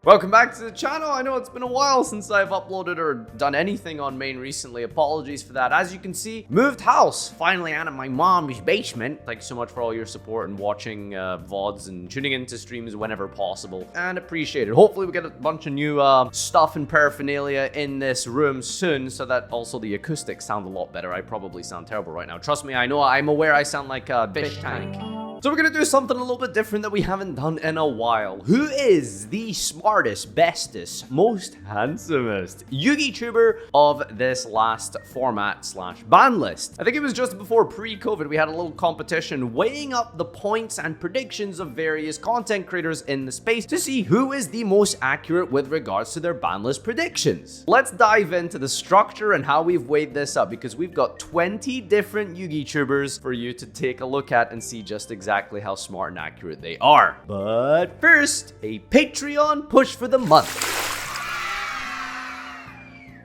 Welcome back to the channel. I know it's been a while since I've uploaded or done anything on main recently. Apologies for that. As you can see, moved house finally out of my mom's basement. Thanks so much for all your support and watching VODs and tuning into streams whenever possible, and appreciate it. Hopefully we get a bunch of new stuff and paraphernalia in this room soon, so that also the acoustics sound a lot better. I probably sound terrible right now. Trust me, I know. I'm aware I sound like a fish tank. So we're gonna do something a little bit different that we haven't done in a while. Who is the smartest, bestest, most handsomest Yugioh of this last format slash ban list? I think it was just before pre-COVID, we had a little competition weighing up the points and predictions of various content creators in the space to see who is the most accurate with regards to their ban list predictions. Let's dive into the structure and how we've weighed this up, because we've got 20 different Yugiotubers for you to take a look at and see just exactly how smart and accurate they are. But first, a Patreon push for the month.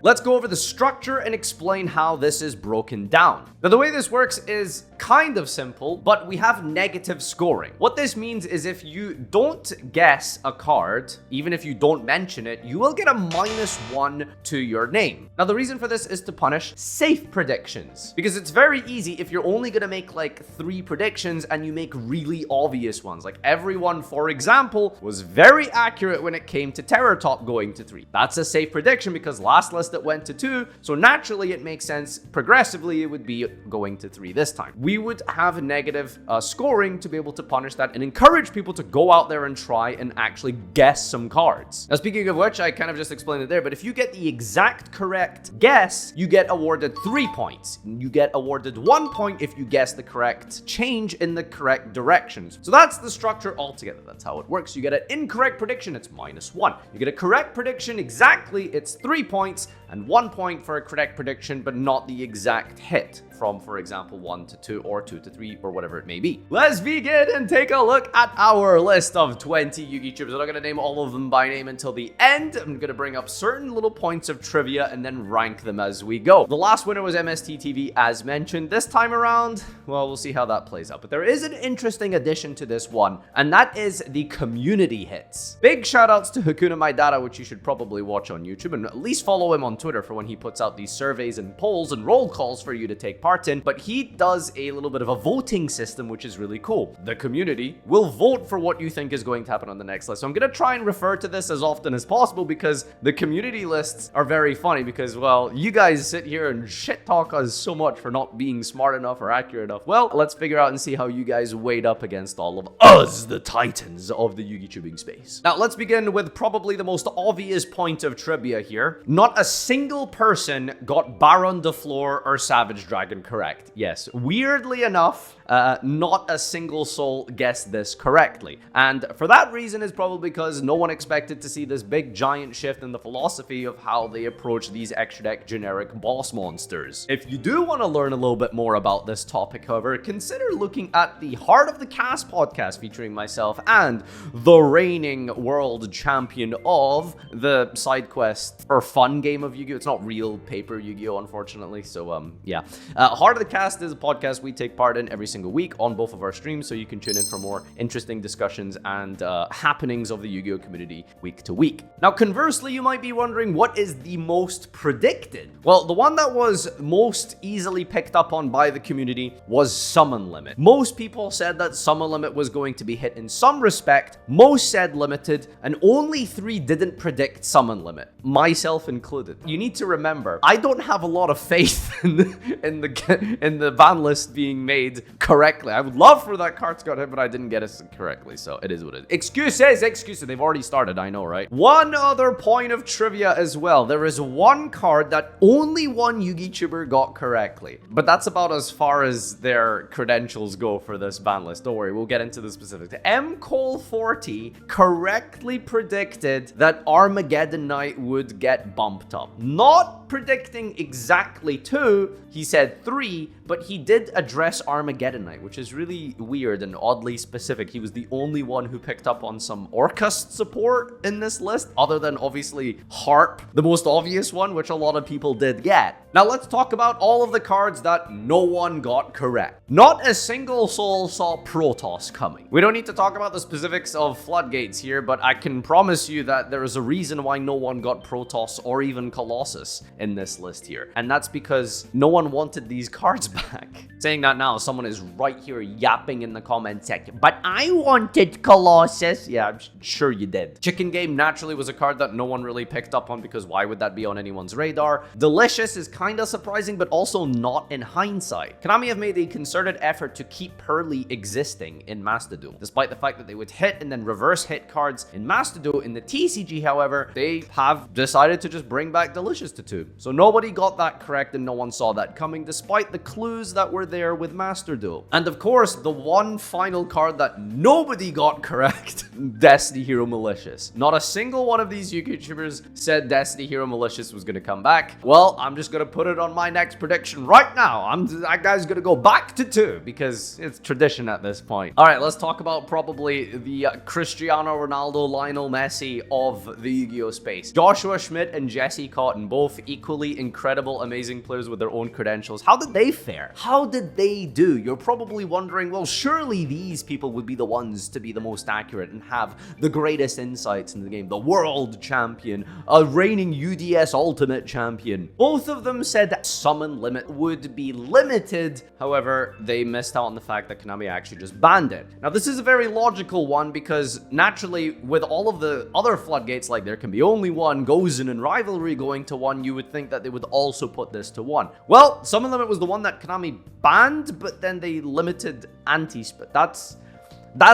Let's go over the structure and explain how this is broken down. Now, the way this works is kind of simple, but we have negative scoring. What this means is if you don't guess a card, even if you don't mention it, you will get a -1 to your name. Now, the reason for this is to punish safe predictions, because it's very easy if you're only gonna make like 3 predictions and you make really obvious ones. Like everyone, for example, was very accurate when it came to Terror Top going to 3. That's a safe prediction because last list that went to 2, so naturally it makes sense progressively it would be going to 3 this time. We would have negative scoring to be able to punish that and encourage people to go out there and try and actually guess some cards. Now, speaking of which, I kind of just explained it there, but if you get the exact correct guess, you get awarded 3 points. You get awarded 1 point if you guess the correct change in the correct directions. So that's the structure altogether. That's how it works. You get an incorrect prediction, it's -1. You get a correct prediction exactly, it's 3 points, and 1 point for a correct prediction, but not the exact hit from, for example, 1 to 2 or 2 to 3 or whatever it may be. Let's begin and take a look at our list of 20 Yugiotubers. I'm not going to name all of them by name until the end. I'm going to bring up certain little points of trivia and then rank them as we go. The last winner was MSTTV, as mentioned. This time around, well, we'll see how that plays out. But there is an interesting addition to this one, and that is the community hits. Big shout outs to Hakuna Maidara, which you should probably watch on YouTube, and at least follow him on Twitter for when he puts out these surveys and polls and roll calls for you to take part in. But he does a little bit of a voting system, which is really cool. The community will vote for what you think is going to happen on the next list. So I'm going to try and refer to this as often as possible, because the community lists are very funny, because, well, you guys sit here and shit talk us so much for not being smart enough or accurate enough. Well, let's figure out and see how you guys weighed up against all of us, the titans of the Yugiotubing space. Now, let's begin with probably the most obvious point of trivia here. Not a single person got Baron de Flor or Savage Dragon correct. Yes, weirdly enough, not a single soul guessed this correctly. And for that reason is probably because no one expected to see this big giant shift in the philosophy of how they approach these extra deck generic boss monsters. If you do want to learn a little bit more about this topic, however, consider looking at the Heart of the Cast podcast featuring myself and the reigning world champion of the side quest or fun game of Yu-Gi-Oh! It's not real paper Yu-Gi-Oh! Unfortunately, so yeah. Heart of the Cast is a podcast we take part in every single week on both of our streams, so you can tune in for more interesting discussions and happenings of the Yu-Gi-Oh! Community week to week. Now, conversely, you might be wondering, what is the most predicted? Well, the one that was most easily picked up on by the community was Summon Limit. Most people said that Summon Limit was going to be hit in some respect, most said limited, and only 3 didn't predict Summon Limit, myself included. You need to remember, I don't have a lot of faith in the ban list being made correctly. I would love for that card to get hit, but I didn't get it correctly, so it is what it is. Excuses, they've already started, I know, right? One other point of trivia as well. There is one card that only one Yugiotubers got correctly, but that's about as far as their credentials go for this ban list. Don't worry, we'll get into the specifics. MCole40 correctly predicted that Armageddon Knight would get bumped up. Not not predicting exactly 2, he said 3, but he did address Armageddonite, which is really weird and oddly specific. He was the only one who picked up on some Orcust support in this list, other than obviously Harp, the most obvious one, which a lot of people did get. Now let's talk about all of the cards that no one got correct. Not a single soul saw Protoss coming. We don't need to talk about the specifics of Floodgates here, but I can promise you that there is a reason why no one got Protoss or even Colossus in this list here. And that's because no one wanted these cards back. Saying that now, someone is right here yapping in the comment section. But I wanted Colossus. Yeah, I'm sure you did. Chicken Game naturally was a card that no one really picked up on because why would that be on anyone's radar? Delicious is kind of surprising, but also not in hindsight. Konami have made a concerted effort to keep Pearly existing in Master Duel. Despite the fact that they would hit and then reverse hit cards in Master Duel, in the TCG, however, they have decided to just bring back Delicious to 2. So nobody got that correct and no one saw that coming, despite the clues that were there with Master Duel. And of course, the one final card that nobody got correct, Destiny Hero Malicious. Not a single one of these YouTubers said Destiny Hero Malicious was going to come back. Well, I'm just going to put it on my next prediction right now. That guy's going to go back to 2 because it's tradition at this point. All right, let's talk about probably the Cristiano Ronaldo, Lionel Messi of the Yu-Gi-Oh space. Joshua Schmidt and Jesse Cotton, both equally incredible, amazing players with their own credentials. How did they fare? How did they do? You're probably wondering, well, surely these people would be the ones to be the most accurate and have the greatest insights in the game. The world champion, a reigning UDS Ultimate champion. Both of them said that summon limit would be limited. However, they missed out on the fact that Konami actually just banned it. Now, this is a very logical one because naturally, with all of the other floodgates, like there can be only one, Gozen and Rivalry going to 1, you would think that they would also put this to 1. Well, summon limit was the one that Konami banned, but then they limited anti-spit. That's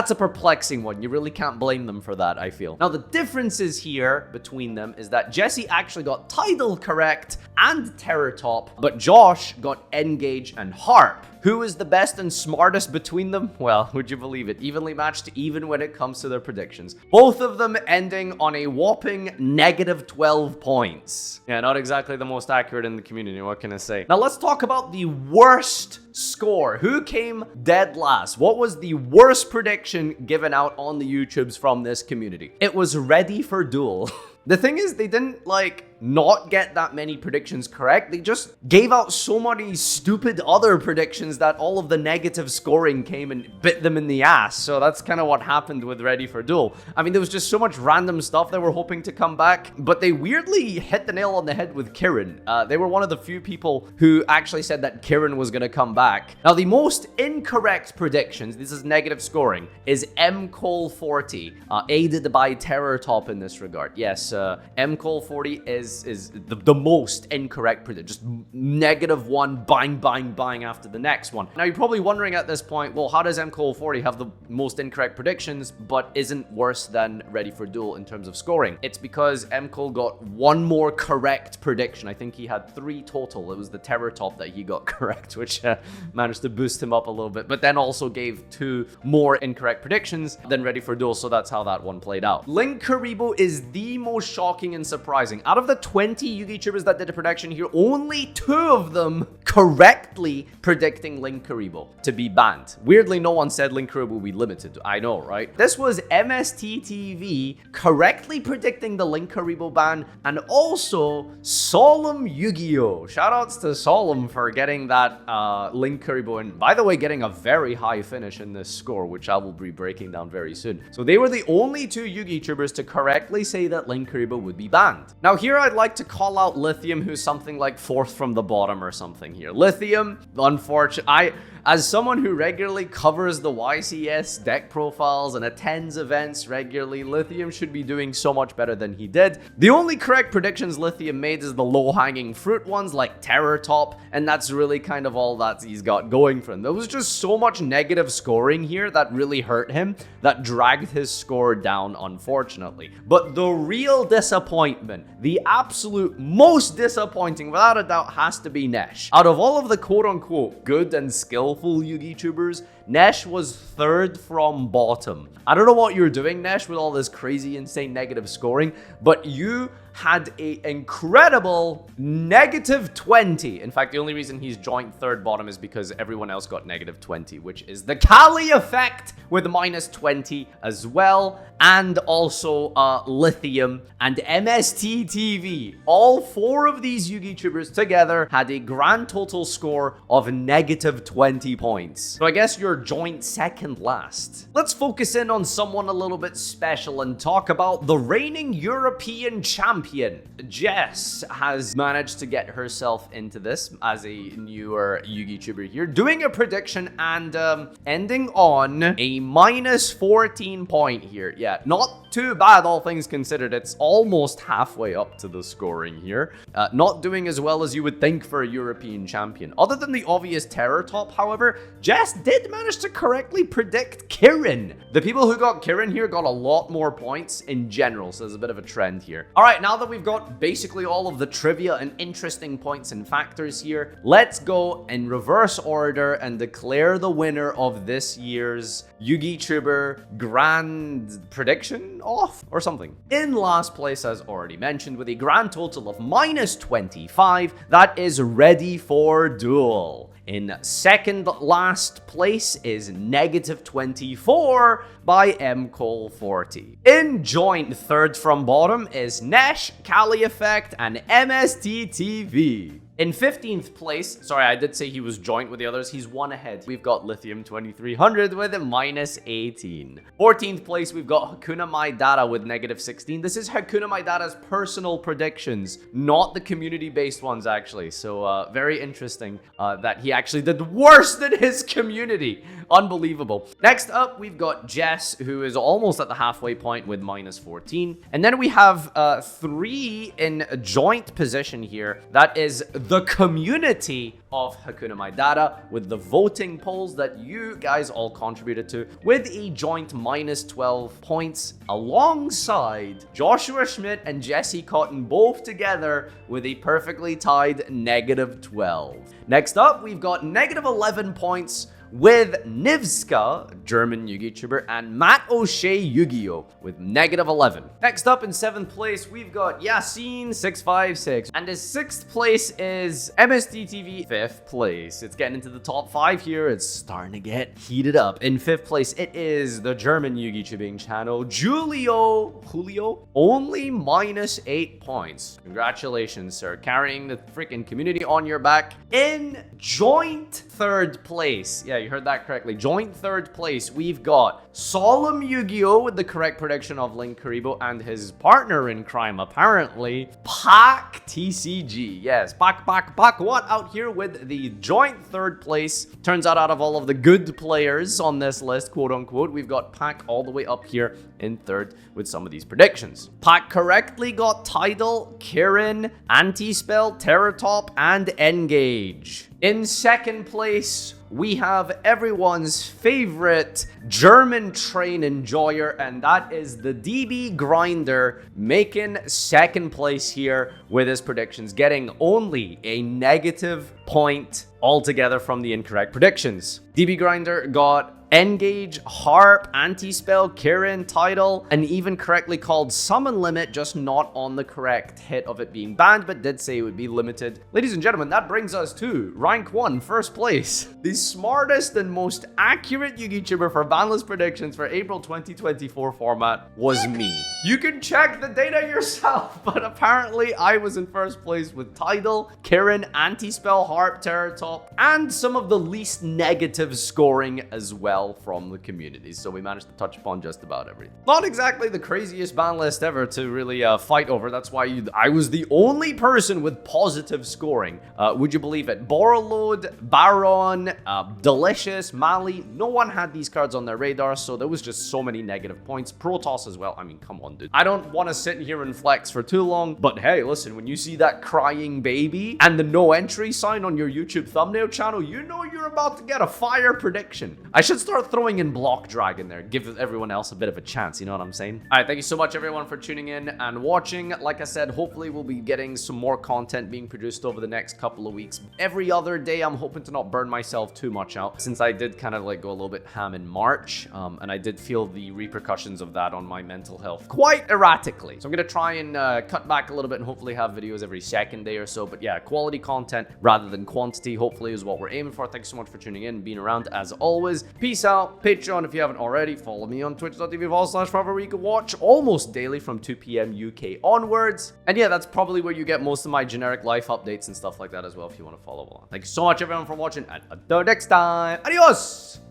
a perplexing one. You really can't blame them for that, I feel. Now, the differences here between them is that Jesse actually got Tidal correct and Terror Top, but Josh got Engage and Harp. Who is the best and smartest between them? Well, would you believe it? Evenly matched even when it comes to their predictions. Both of them ending on a whopping -12 points. Yeah, not exactly the most accurate in the community, what can I say? Now let's talk about the worst score. Who came dead last? What was the worst prediction given out on the YouTubes from this community? It was Ready for Duel. The thing is, they didn't, not get that many predictions correct. They just gave out so many stupid other predictions that all of the negative scoring came and bit them in the ass. So that's kind of what happened with Ready for Duel. I mean, there was just so much random stuff they were hoping to come back, but they weirdly hit the nail on the head with Kirin. They were one of the few people who actually said that Kirin was going to come back. Now, the most incorrect predictions, this is negative scoring, is MCole40, aided by Terror Top in this regard. Yes, MCole40 is the most incorrect prediction. Just -1, bang, bang, bang after the next one. Now, you're probably wondering at this point, well, how does MCole40 have the most incorrect predictions, but isn't worse than Ready for Duel in terms of scoring? It's because MCole got 1 more correct prediction. I think he had 3 total. It was the Terror Top that he got correct, which managed to boost him up a little bit, but then also gave 2 more incorrect predictions than Ready for Duel, so that's how that one played out. Link Karibo is the most shocking and surprising. Out of the 20 YouTubers that did a prediction here, only 2 of them correctly predicting Link Karibo to be banned. Weirdly, no one said Link Karibo will be limited. I know, right? This was MSTTV correctly predicting the Link Karibo ban, and also Solemn Yugioh. Shoutouts to Solemn for getting that Link Karibo, and by the way, getting a very high finish in this score, which I will be breaking down very soon. So they were the only 2 YouTubers to correctly say that Link Karibo would be banned. Now, here I'd like to call out Lithium, who's something like 4th from the bottom or something here. Lithium, unfortunately, as someone who regularly covers the YCS deck profiles and attends events regularly, Lithium should be doing so much better than he did. The only correct predictions Lithium made is the low-hanging fruit ones like Terror Top, and that's really kind of all that he's got going for him. There was just so much negative scoring here that really hurt him, that dragged his score down, unfortunately. But the real disappointment, the absolute most disappointing, without a doubt, has to be Nesh. Out of all of the quote-unquote good and skillful YouTubers, Nesh was third from bottom. I don't know what you're doing, Nesh, with all this crazy, insane negative scoring, but you had a incredible -20. In fact, the only reason he's joint third bottom is because everyone else got -20, which is the Kali effect with -20 as well, and also Lithium and MST TV. All four of these YouTubers together had a grand total score of -20 points. So I guess you're joint second last. Let's focus in on someone a little bit special and talk about the reigning European champion. Jess has managed to get herself into this as a newer YouTuber here, doing a prediction and ending on a -14 point here. Yeah, not too bad, all things considered. It's almost halfway up to the scoring here. Not doing as well as you would think for a European champion. Other than the obvious terror top, however, Jess did manage to correctly predict Kirin. The people who got Kirin here got a lot more points in general, so there's a bit of a trend here. All right, now that we've got basically all of the trivia and interesting points and factors here, let's go in reverse order and declare the winner of this year's YouTuber Grand Prediction Off or something. In last place, as already mentioned, with a grand total of -25, that is Ready for Duel. In second last place is -24 by mcole40. In joint third from bottom is Nesh, Kali Effect, and MST TV. In 15th place, sorry, I did say he was joint with the others. He's one ahead. We've got Lithium 2300 with a -18. 14th place, we've got Hakuna Maidara with -16. This is Hakuna Maidara's personal predictions, not the community-based ones, actually. So very interesting that he actually did worse than his community. Unbelievable. Next up, we've got Jess, who is almost at the halfway point with -14. And then we have 3 in a joint position here. That is the community of Hakuna Maidara with the voting polls that you guys all contributed to, with a joint -12 points alongside Joshua Schmidt and Jesse Cotton both together with a perfectly tied -12. Next up, we've got -11 points with Nivska, German YouTuber, and Matt O'Shea Yugioh with -11. Next up in 7th place, we've got Yassine656. And his 6th place is MSDTV. 5th place. It's getting into the top 5 here. It's starting to get heated up. In 5th place, it is the German YouTubing channel, Julio, only -8 points. Congratulations, sir. Carrying the freaking community on your back. In joint 3rd place. Yeah, you heard that correctly. Joint 3rd place, we've got Solemn Yugioh with the correct prediction of Link Karibo and his partner in crime, apparently, Pac TCG. Yes, Pac what out here with the joint 3rd place. Turns out of all of the good players on this list, quote unquote, we've got Pac all the way up here in 3rd with some of these predictions. Pac correctly got Tidal, Kirin, Anti-Spell, Terratop, and Engage. In 2nd place, we have everyone's favorite German train enjoyer, and that is the DB Grinder, making 2nd place here with his predictions, getting only a -point altogether from the incorrect predictions. DB Grinder got Engage, Harp, Anti-Spell, Kirin, Tidal, and even correctly called Summon Limit, just not on the correct hit of it being banned, but did say it would be limited. Ladies and gentlemen, that brings us to rank 1, 1st place. The smartest and most accurate YouTuber for banless predictions for April 2024 format was me. You can check the data yourself, but apparently I was in 1st place with Tidal, Kirin, Anti-Spell, Harp, Terratop, and some of the least negative scoring as well from the community. So we managed to touch upon just about everything. Not exactly the craziest ban list ever to really fight over. That's why I was the only person with positive scoring. Would you believe it? Borrowload, Baron, Delicious, Mali. No one had these cards on their radar, so there was just so many negative points. Protoss as well. I mean, come on, dude. I don't want to sit here and flex for too long, but hey, listen, when you see that crying baby and the no entry sign on your YouTube thumbnail channel, you know you're about to get a fire prediction. I should start start throwing in block drag in there. Give everyone else a bit of a chance, you know what I'm saying? All right, thank you so much everyone for tuning in and watching. Like I said, hopefully we'll be getting some more content being produced over the next couple of weeks. Every other day, I'm hoping to not burn myself too much out, since I did kind of like go a little bit ham in March, and I did feel the repercussions of that on my mental health quite erratically. So I'm gonna try and cut back a little bit and hopefully have videos every second day or so. But yeah, quality content rather than quantity, hopefully, is what we're aiming for. Thank you so much for tuning in and being around as always. Peace out. Patreon if you haven't already. Follow me on twitch.tv/Farfa where you can watch almost daily from 2 p.m. UK onwards. And yeah, that's probably where you get most of my generic life updates and stuff like that as well if you want to follow along. Thank you so much everyone for watching, and until next time, adios!